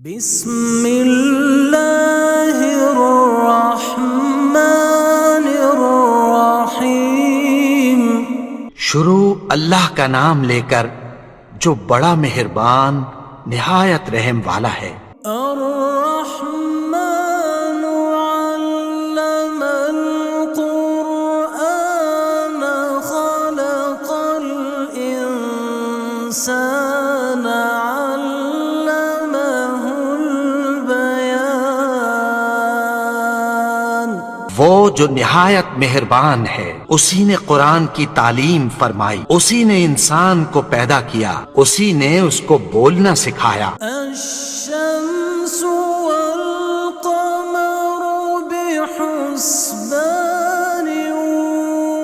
بسم اللہ الرحمن الرحیم۔ شروع اللہ کا نام لے کر جو بڑا مہربان نہایت رحم والا ہے۔ الرحمن علم القرآن خلق الانسان علمہ البیان۔ وہ جو نہایت مہربان ہے، اسی نے قرآن کی تعلیم فرمائی، اسی نے انسان کو پیدا کیا، اسی نے اس کو بولنا سکھایا۔ الشمس والقمر بحسبان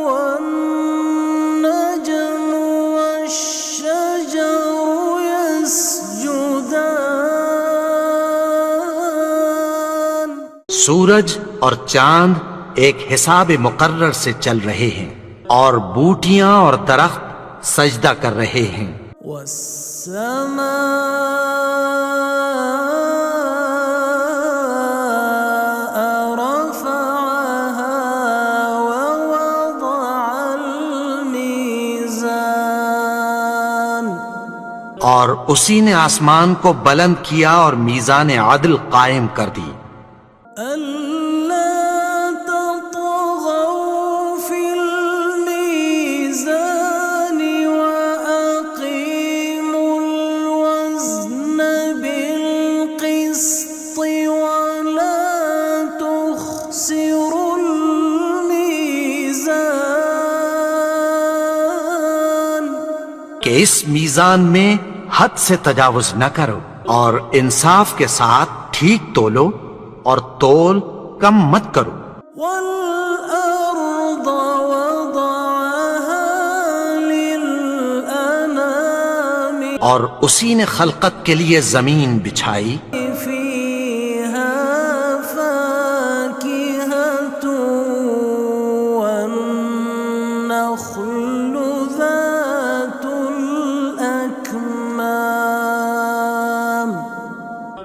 والنجم والشجر يسجدان۔ سورج اور چاند ایک حساب مقرر سے چل رہے ہیں، اور بوٹیاں اور درخت سجدہ کر رہے ہیں۔ والسماء رفعها ووضع الميزان۔ اور اسی نے آسمان کو بلند کیا اور میزان عدل قائم کر دی۔ أَلَّا تَطْغَوْا فِي الْمِيزَانِ وَأَقِيمُوا الْوَزْنَ بِالْقِسْطِ وَلَا تُخْسِرُوا الْمِيزَانَ۔ کہ اس میزان میں حد سے تجاوز نہ کرو، اور انصاف کے ساتھ ٹھیک تولو، اور تول کم مت کرو۔ وَالْأَرْضَ وَضَعَهَا لِلْأَنَامِ اور اسی نے خلقت کے لیے زمین بچھائی، فِيهَا فَاكِهَةٌ وَالنَّخْلُ ذَاتُ الْأَكْمَامِ۔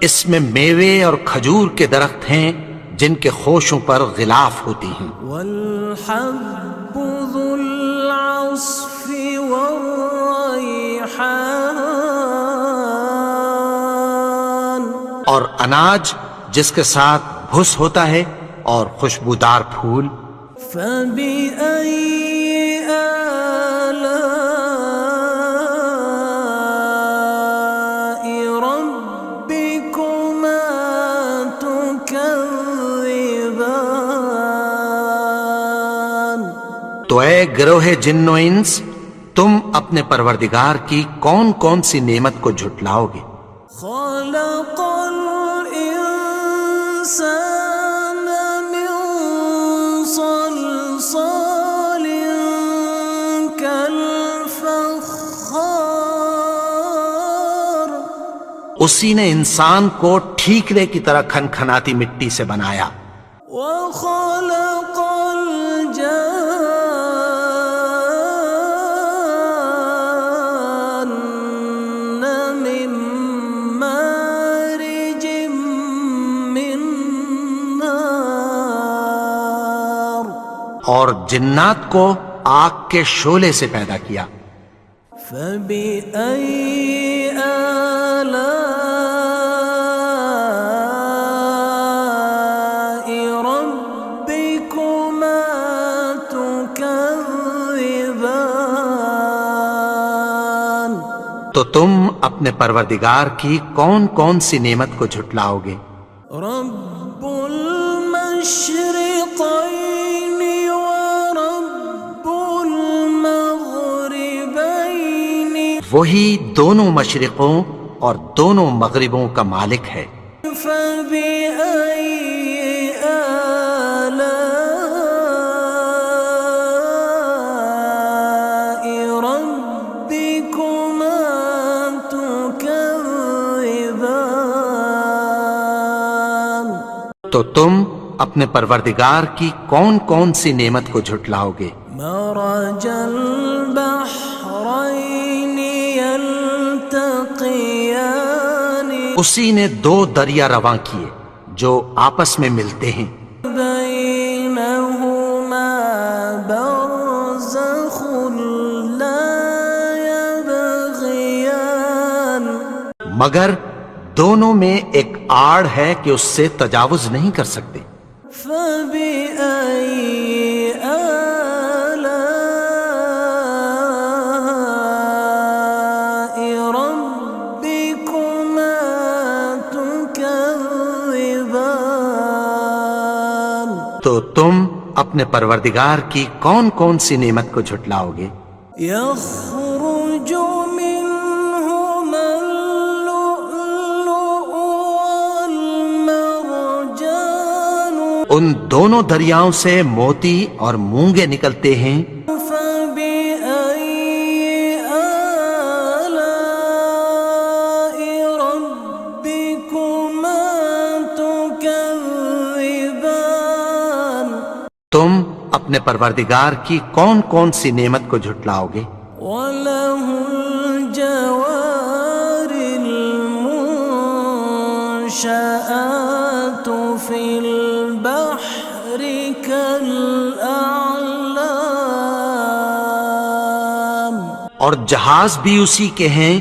اس میں میوے اور کھجور کے درخت ہیں جن کے خوشوں پر غلاف ہوتی ہیں۔ وَالْحَبُّ ذُو الْعَصْفِ وَالرَّيْحَانُ۔ اور اناج جس کے ساتھ بھس ہوتا ہے، اور خوشبودار پھول۔ فَبِأَيِّ آلَاءِ رَبِّكُمَا تُكَذِّبَانِ۔ تو اے گروہ جن و انس، تم اپنے پروردگار کی کون کون سی نعمت کو جھٹلاؤ گے؟ خَلَقَ الْإِنسَانَ مِنْ صَلْصَالٍ كَالْفَخَّارِ۔ اسی نے انسان کو ٹھیکرے کی طرح کھنکھناتی مٹی سے بنایا۔ وَخَلَقَ الْجَانَّ مِن مَّارِجٍ مِّن نَّارٍ۔ اور جنات کو آگ کے شعلے سے پیدا کیا۔ فَبِأَيِّ آلَاءِ رَبِّكُمَا تُكَذِّبَانِ۔ تو تم اپنے پروردگار کی کون کون سی نعمت کو جھٹلاؤ گے؟ رب المشرقین ورب المغربین۔ وہی دونوں مشرقوں اور دونوں مغربوں کا مالک ہے۔ فَبِأَيِّ آلَاءِ رَبِّكُمَا تُكَذِّبَانِ۔ تو تم اپنے پروردگار کی کون کون سی نعمت کو جھٹلاؤ گے؟ مرج البحرین یلتقیان اسی نے دو دریا رواں کیے جو آپس میں ملتے ہیں، بينهما برزخ لا يبغيان مگر دونوں میں ایک آڑ ہے کہ اس سے تجاوز نہیں کر سکتے۔ فبأي آلاء ربكما تكذبان تو تم اپنے پروردگار کی کون کون سی نعمت کو جھٹلاؤ گے؟ يخرج منهما اللؤلؤ والمرجان ان دونوں دریاؤں سے موتی اور مونگے نکلتے ہیں، فبأي آلاء ربكما تكذبان تم اپنے پروردگار کی کون کون سی نعمت کو جھٹلاؤ گے؟ وله الجوار المنشآت في البحر كالأعلام اور جہاز بھی اسی کے ہیں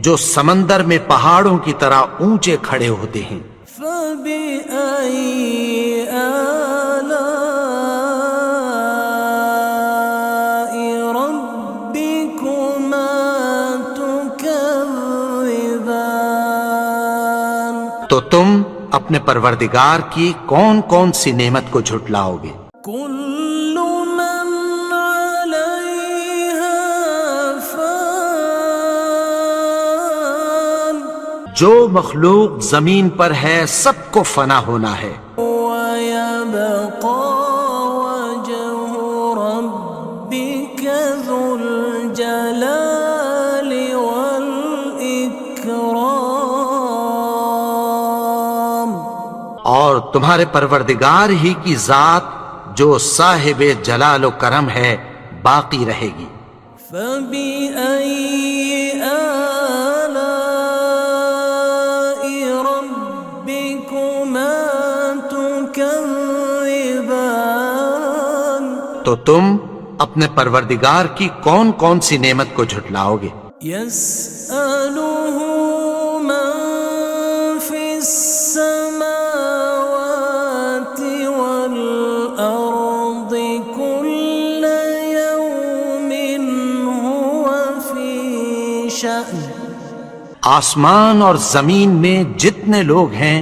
جو سمندر میں پہاڑوں کی طرح اونچے کھڑے ہوتے ہیں۔ فبأي آلاء ربكما تكذبان تو تم اپنے پروردگار کی کون کون سی نعمت کو جھٹلاؤ گے؟ كل من عليها فان جو مخلوق زمین پر ہے سب کو فنا ہونا ہے، ويبقى وجه ربك ذو الجلال والإكرام اور تمہارے پروردگار ہی کی ذات جو صاحب جلال و کرم ہے باقی رہے گی۔ فبأي آلاء ربكما تكذبان تو تم اپنے پروردگار کی کون کون سی نعمت کو جھٹلاؤ گے؟ يسأله من في السماوات والأرض كل يوم هو في شأن آسمان اور زمین میں جتنے لوگ ہیں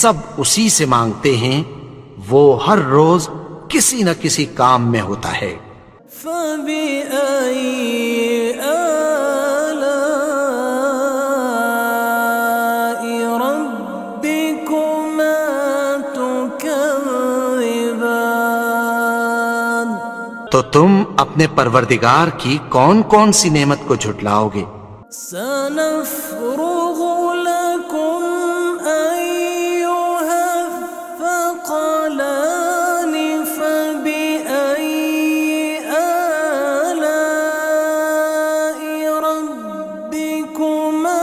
سب اسی سے مانگتے ہیں، وہ ہر روز کسی نہ کسی کام میں ہوتا ہے۔ فبأي آلاء ربكما تكذبان تو تم اپنے پروردگار کی کون کون سی نعمت کو جھٹلاؤ گے؟ سنفرغ لكم أيها الثقلان فبأي آلاء ربكما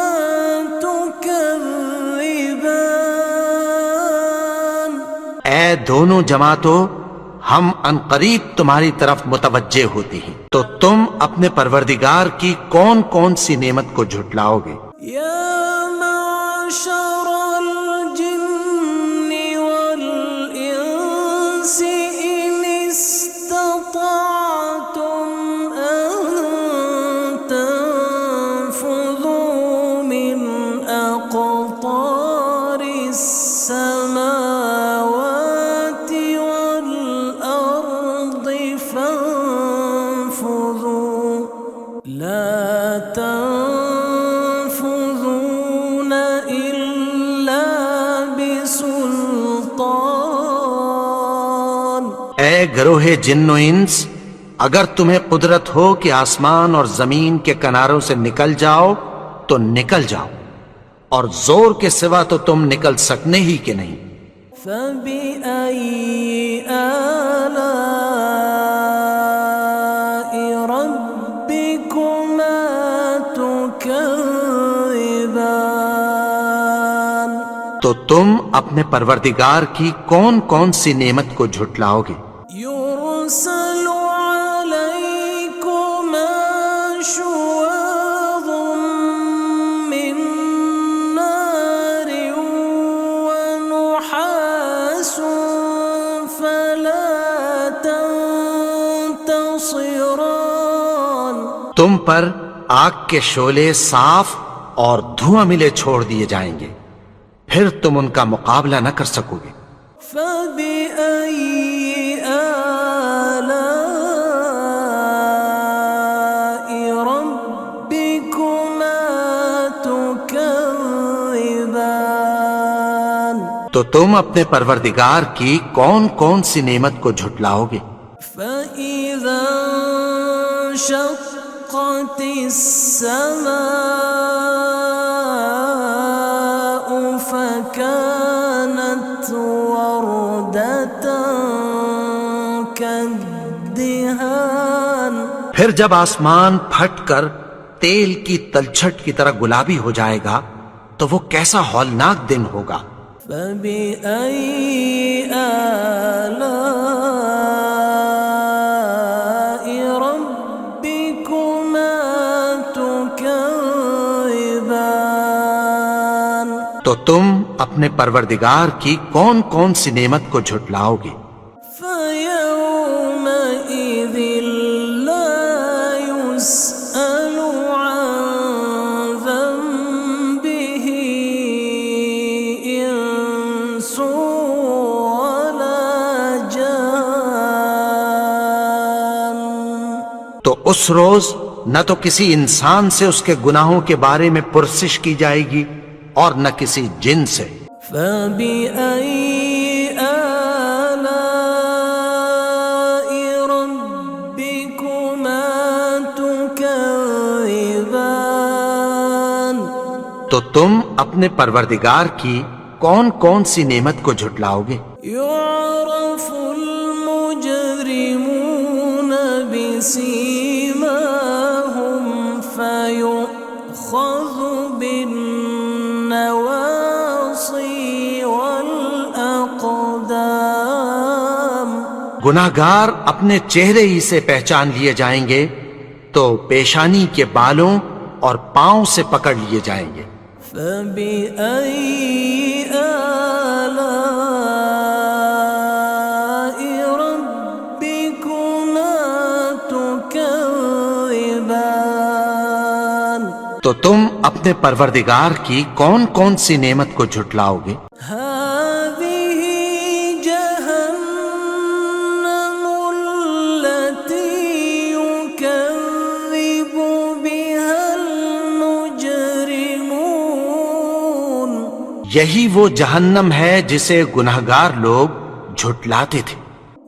تكذبان اے دونوں جماعتوں، ہم عنقریب تمہاری طرف متوجہ ہوتے ہیں، تو تم اپنے پروردگار کی کون کون سی نعمت کو جھٹلاؤ گے؟ يا معشر الجن والإنس إن استطعتم أن تنفذوا من أقطار السماوات والأرض فانفذوا لا تنفذون إلا بسلطان اے گروہ جن و انس، اگر تمہیں قدرت ہو کہ آسمان اور زمین کے کناروں سے نکل جاؤ تو نکل جاؤ، اور زور کے سوا تو تم نکل سکنے ہی کہ نہیں۔ فبأي آلاء ربكما تكذبان تو تم اپنے پروردگار کی کون کون سی نعمت کو جھٹلاؤ گے؟ يرسل عليكما شواظ من نار ونحاس فلا تنتصران. تم پر آگ کے شعلے صاف اور دھواں ملے چھوڑ دیے جائیں گے، پھر تم ان کا مقابلہ نہ کر سکو گے۔ فَبِأَيِّ آلَاءِ رَبِّكُمَا تُكَذِّبَانِ. تو تم اپنے پروردگار کی کون کون سی نعمت کو جھٹلاؤ گے؟ فَإِذَا انشَقَّتِ السَّمَاءُ فَكَانَتْ وَرْدَةً كَالدِّهَانِ. پھر جب آسمان پھٹ کر تیل کی تلچھٹ کی طرح گلابی ہو جائے گا تو وہ کیسا ہولناک دن ہوگا۔ فَبِأَيِّ آلَاءِ رَبِّكُمَا تُكَذِّبَانِ. تو تم اپنے پروردگار کی کون کون سی نعمت کو جھٹلاؤ گے؟ فَيَوْمَئِذٍ لَا يُسْأَلُ عَنْ ذَنبِهِ إِنسٌ وَلَا جَانٌ. تو اس روز نہ تو کسی انسان سے اس کے گناہوں کے بارے میں پرسش کی جائے گی اور نہ کسی جن سے۔ فَبِأَيِّ آلَاءِ رَبِّكُمَا تُكَذِّبَانِ. تو تم اپنے پروردگار کی کون کون سی نعمت کو جھٹلاؤ گے؟ يُعْرَفُ الْمُجْرِمُونَ بِسِيمَاهُمْ فَيُؤْخَذُ بِالنَّوَاصِي وَالْأَقْدَامِ. گناہگار اپنے چہرے ہی سے پہچان لیے جائیں گے تو پیشانی کے بالوں اور پاؤں سے پکڑ لیے جائیں گے۔ فَبِأَيِّ آلَاءِ رَبِّكُمَا تُكَذِّبَانِ. تو تم اپنے پروردگار کی کون کون سی نعمت کو جھٹلاؤ گے؟ هَذِهِ جَهَنَّمُ الَّتِي يُكَذِّبُ بِهَا الْمُجْرِمُونَ. یہی وہ جہنم ہے جسے گناہگار لوگ جھٹلاتے تھے۔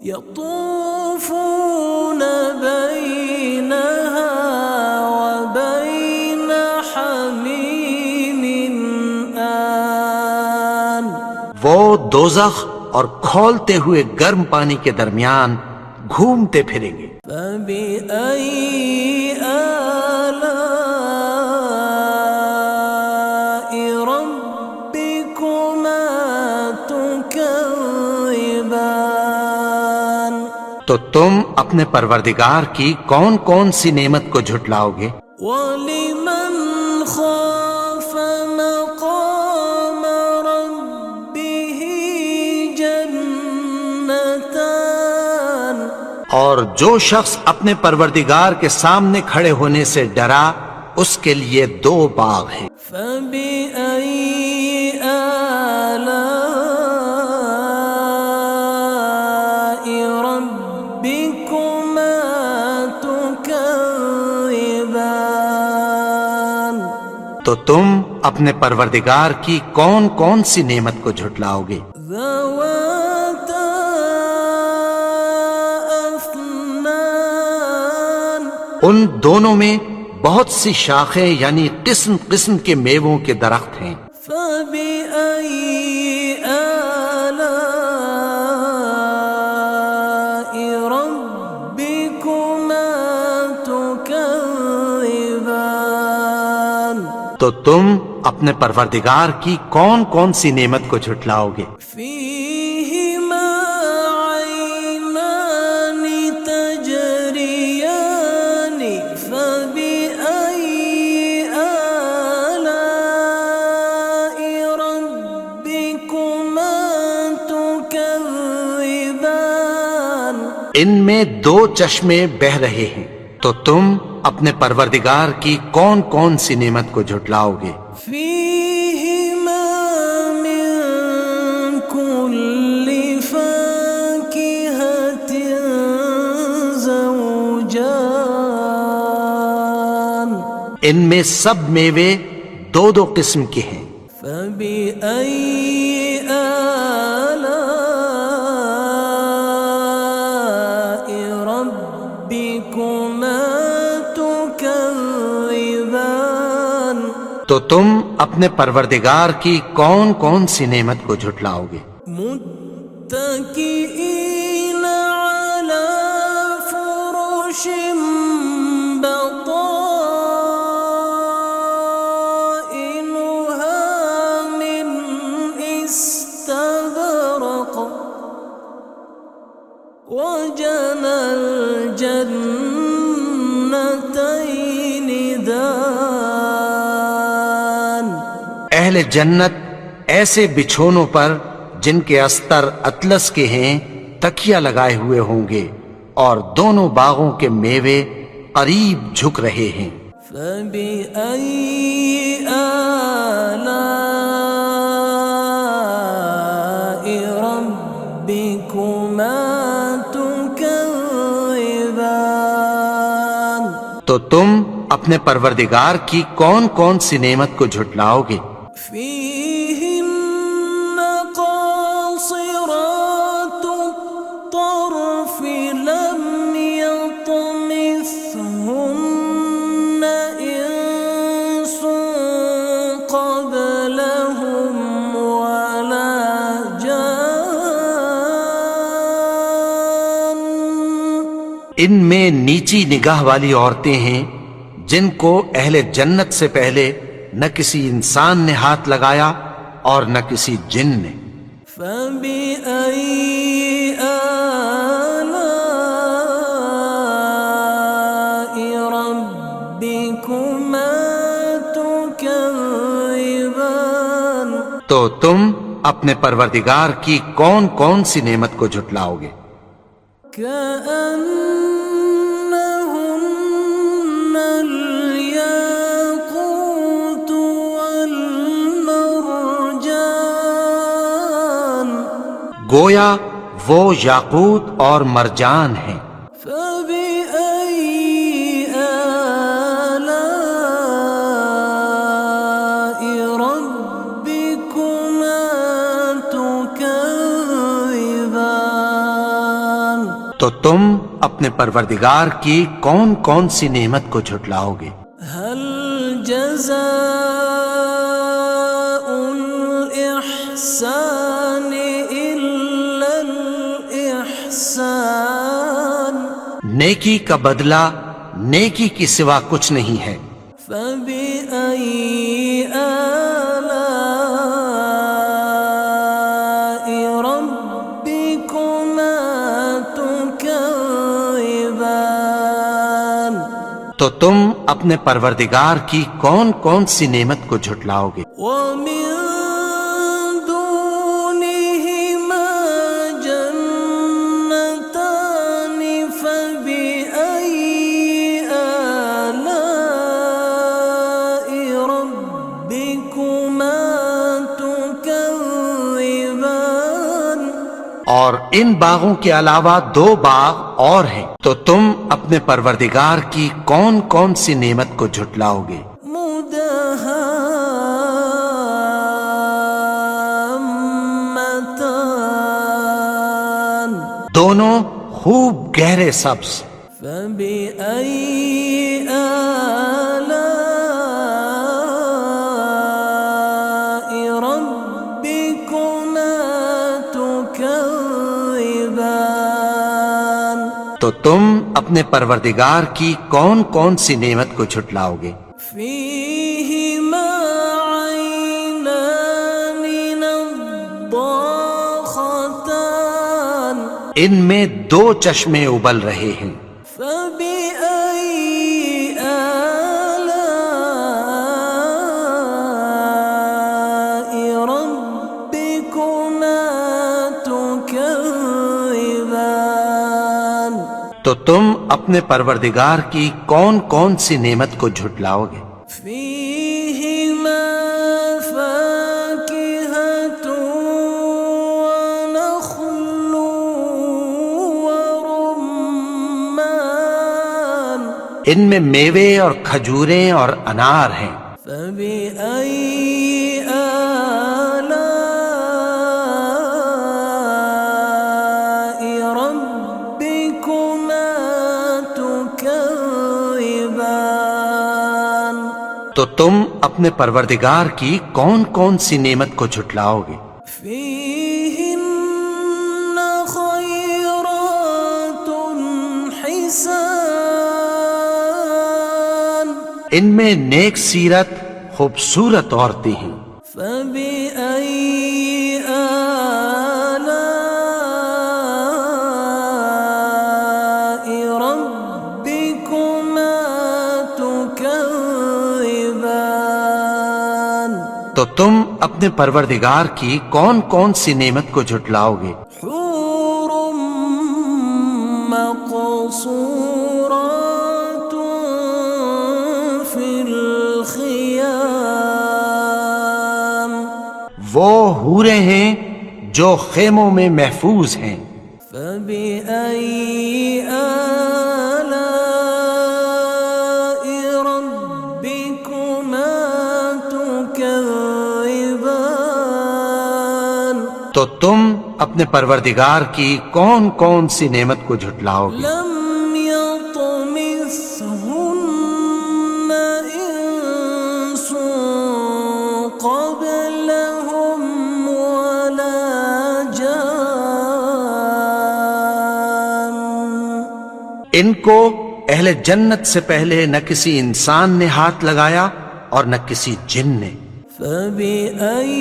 يَطُوفُونَ بَيْنَهَا وَبَيْنَ حَمِيمٍ آنٍ. وہ دوزخ اور کھولتے ہوئے گرم پانی کے درمیان گھومتے پھریں گے۔ فَبِأَيِّ آلَاءِ رَبِّكُمَا تُكَذِّبَانِ. تو تم اپنے پروردگار کی کون کون سی نعمت کو جھٹلاؤ گے؟ وَلِمَنْ خَافَ مَقَامَ رَبِّهِ جَنَّتَانِ. اور جو شخص اپنے پروردگار کے سامنے کھڑے ہونے سے ڈرا اس کے لیے دو باغ ہیں۔ فَبِأَيِّ آلَاءِ رَبِّكُمَا تُكَذِّبَانِ. تو تم اپنے پروردگار کی کون کون سی نعمت کو جھٹلاؤ گے؟ ذَوَاتَا أَفْنَانٍ. ان دونوں میں بہت سی شاخیں یعنی قسم قسم کے میووں کے درخت ہیں۔ فَبِأَيِّ آلَاءِ رَبِّكُمَا تُكَذِّبَانِ. تو تم اپنے پروردگار کی کون کون سی نعمت کو جھٹلاؤ گے؟ فیہما عینان تجریان فبأئی آلاء ربکما تکذبان۔ ان میں دو چشمے بہہ رہے ہیں، تو تم اپنے پروردگار کی کون کون سی نعمت کو جھٹلاؤ گے؟ فیہما من کل فاکہۃ زوجان۔ ان میں سب میوے دو دو قسم کے ہیں۔ فبأئی آلاء ربکما تکذبان۔ تو تم اپنے پروردگار کی کون کون سی نعمت کو جھٹلاؤ گے؟ متکئین علی فرش بطائنها من استبرق وجنى الجنتین دان۔ اہل جنت ایسے بچھونوں پر جن کے استر اطلس کے ہیں تکیہ لگائے ہوئے ہوں گے، اور دونوں باغوں کے میوے قریب جھک رہے ہیں۔ فبأئی آلاء ربکما تکذبان۔ تو تم اپنے پروردگار کی کون کون سی نعمت کو جھٹلاؤ گے؟ فیہن قاصرات الطرف لم یطمثہن انس قبلہم ولا جان۔ ان میں نیچی نگاہ والی عورتیں ہیں جن کو اہل جنت سے پہلے نہ کسی انسان نے ہاتھ لگایا اور نہ کسی جن نے۔ فبأئی آلاء ربکما تکذبان۔ تو تم اپنے پروردگار کی کون کون سی نعمت کو جھٹلاؤ گے؟ كأنهن الياقوت والمرجان۔ گویا وہ یاقوت اور مرجان ہیں۔ فبأي آلاء ربكما تكذبان۔ تو تم اپنے پروردگار کی کون کون سی نعمت کو جھٹلاؤ گے؟ هل جزاء الإحسان إلا الإحسان۔ نیکی کا بدلہ نیکی کی سوا کچھ نہیں ہے۔ فبأي آلاء ربكما تكذبان۔ تو تم اپنے پروردگار کی کون کون سی نعمت کو جھٹلاؤ گے؟ ومن دونهما جنتان فبأي آلاء ربكما تكذبان۔ اور ان باغوں کے علاوہ دو باغ اور ہیں، تو تم اپنے پروردگار کی کون کون سی نعمت کو جھٹلاؤ گے؟ مدہامتان۔ دونوں خوب گہرے سبز۔ فبأي آلاء ربكما تكذبان۔ تو تم اپنے پروردگار کی کون کون سی نعمت کو جھٹلاؤ گے؟ فیہما ضاختان ان میں دو چشمے ابل رہے ہیں. فبأي آلاء ربكما تكذبان تو تم اپنے پروردگار کی کون کون سی نعمت کو جھٹلاؤ گے؟ فيهما فاكهة ونخل ورمان ان میں میوے اور کھجوریں اور انار ہیں. فبأي آلاء ربكما تكذبان تو تم اپنے پروردگار کی کون کون سی نعمت کو جھٹلاؤ گے؟ فيهن خيرات حسان ان میں نیک سیرت خوبصورت عورتیں ہیں. فبأي آلاء ربكما تكذبان تو تم اپنے پروردگار کی کون کون سی نعمت کو جھٹلاؤ گے؟ حور مقصورات في الخيام وہ حوریں ہیں جو خیموں میں محفوظ ہیں. فبأي آلاء ربكما تكذبان تو تم اپنے پروردگار کی کون کون سی نعمت کو جھٹلاؤ گے؟ لم يطمثهن إنس قبلهم ولا جان ان کو اہل جنت سے پہلے نہ کسی انسان نے ہاتھ لگایا اور نہ کسی جن نے. فبأي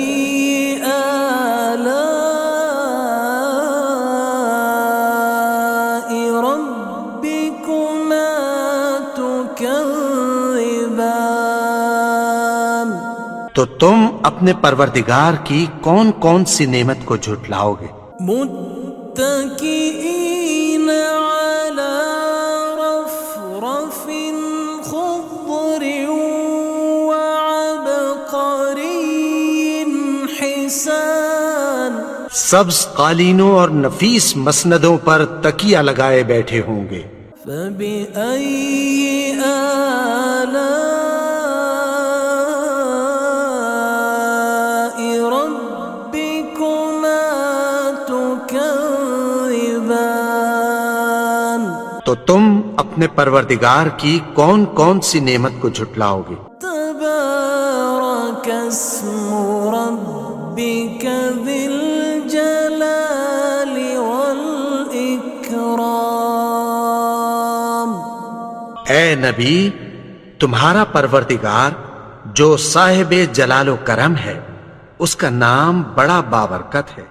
آلاء ربكما تكذبان تو تم اپنے پروردگار کی کون کون سی نعمت کو جھٹلاؤ گے؟ متكئين على رفرف خضر وعبقري حسان سبز قالینوں اور نفیس مسندوں پر تکیہ لگائے بیٹھے ہوں گے. فبأي آلاء ربكما تكذبان تو تم اپنے پروردگار کی کون کون سی نعمت کو جھٹلاؤ گے؟ تبارك اسم ربك ذي الجلال والإكرام اے نبی، تمہارا پروردگار جو صاحب جلال و کرم ہے، اس کا نام بڑا بابرکت ہے.